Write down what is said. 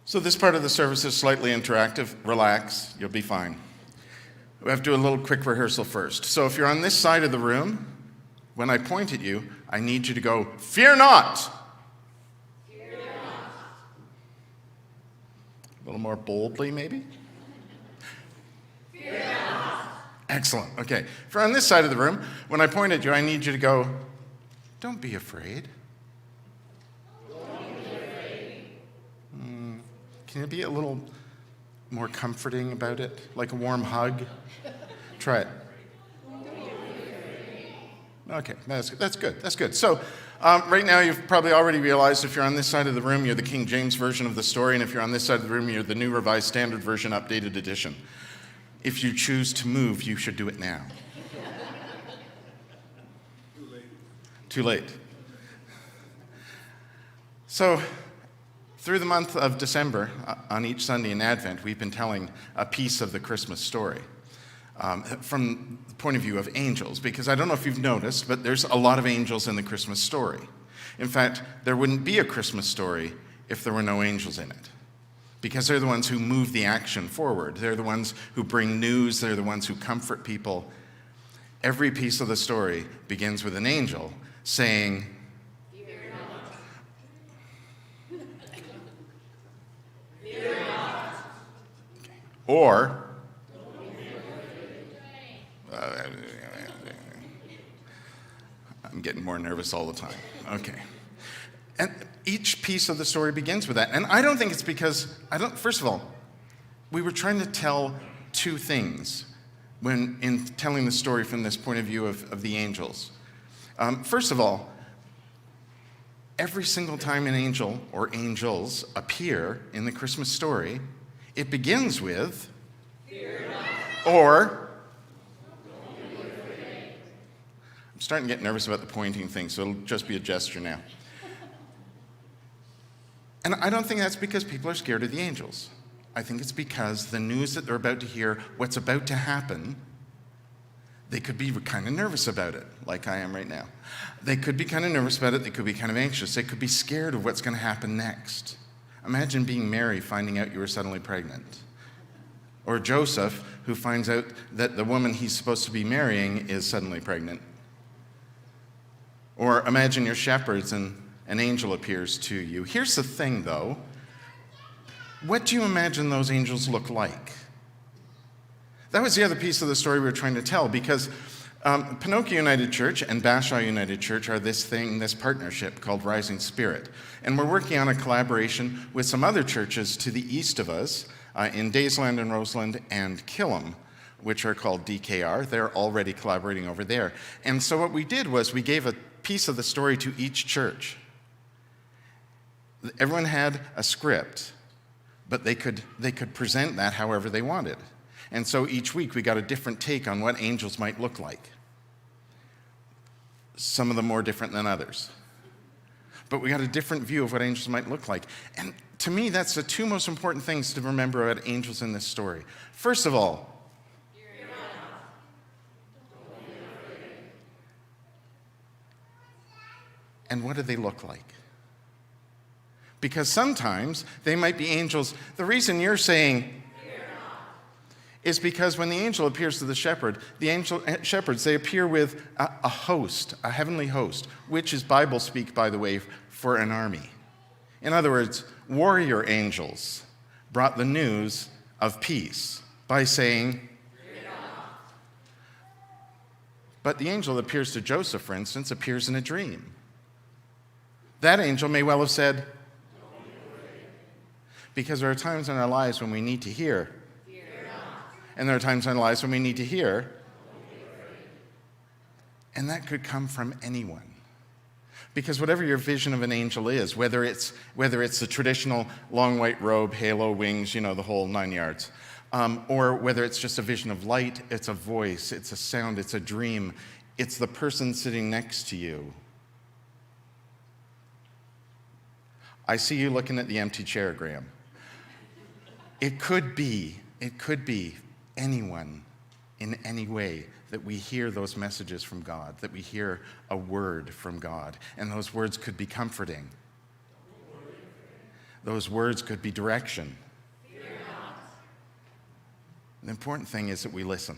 So this part of the service is slightly interactive. Relax, you'll be fine. We have to do a little quick rehearsal first. So if you're on this side of the room, when I point at you, I need you to go, "Fear not!" Fear not. A little more boldly, maybe? Fear not. Excellent, okay. If you're on this side of the room, when I point at you, I need you to go, "Don't be afraid." Can it be a little more comforting about it? Like a warm hug? Try it. Okay, that's good. So right now you've probably already realized if you're on this side of the room, you're the King James Version of the story, and if you're on this side of the room, you're the New Revised Standard Version updated edition. If you choose to move, you should do it now. Too late. So, through the month of December, on each Sunday in Advent, we've been telling a piece of the Christmas story from the point of view of angels, because I don't know if you've noticed, but there's a lot of angels in the Christmas story. In fact, there wouldn't be a Christmas story if there were no angels in it, because they're the ones who move the action forward. They're the ones who bring news. They're the ones who comfort people. Every piece of the story begins with an angel saying, or, I'm getting more nervous all the time. Okay. And each piece of the story begins with that. And I don't think it's because, first of all, we were trying to tell two things when in telling the story from this point of view of the angels. First of all, every single time an angel or angels appear in the Christmas story, it begins with, "Fear not," or, "Don't be afraid." I'm starting to get nervous about the pointing thing, so it'll just be a gesture now. And I don't think that's because people are scared of the angels. I think it's because the news that they're about to hear, what's about to happen, they could be kind of nervous about it, like I am right now. They could be kind of nervous about it. They could be kind of anxious. They could be scared of what's going to happen next. Imagine being Mary finding out you were suddenly pregnant. Or Joseph, who finds out that the woman he's supposed to be marrying is suddenly pregnant. Or imagine you're shepherds and an angel appears to you. Here's the thing, though. What do you imagine those angels look like? That was the other piece of the story we were trying to tell, because Pinocchio United Church and Bashaw United Church are this partnership called Rising Spirit. And we're working on a collaboration with some other churches to the east of us in Daysland and Roseland and Killam, which are called DKR. They're already collaborating over there. And so what we did was we gave a piece of the story to each church. Everyone had a script, but they could present that however they wanted. And so each week we got a different take on what angels might look like. Some of them more different than others. But we got a different view of what angels might look like. And to me, that's the two most important things to remember about angels in this story. First of all, and what do they look like? Because sometimes they might be angels. The reason you're saying is because when the angel appears to the shepherds, they appear with a host, a heavenly host, which is Bible speak, by the way, for an army. In other words, warrior angels brought the news of peace by saying, "Fear not." But the angel that appears to Joseph, for instance, appears in a dream. That angel may well have said, "Don't be afraid." Because there are times in our lives when we need to hear, and there are times in our lives when we need to hear, and that could come from anyone. Because whatever your vision of an angel is, whether it's the traditional long white robe, halo, wings, the whole 9 yards, or whether it's just a vision of light, it's a voice, it's a sound, it's a dream, it's the person sitting next to you. I see you looking at the empty chair, Graham. It could be anyone in any way that we hear those messages from God, that we hear a word from God, and those words could be comforting. Those words could be direction. The important thing is that we listen.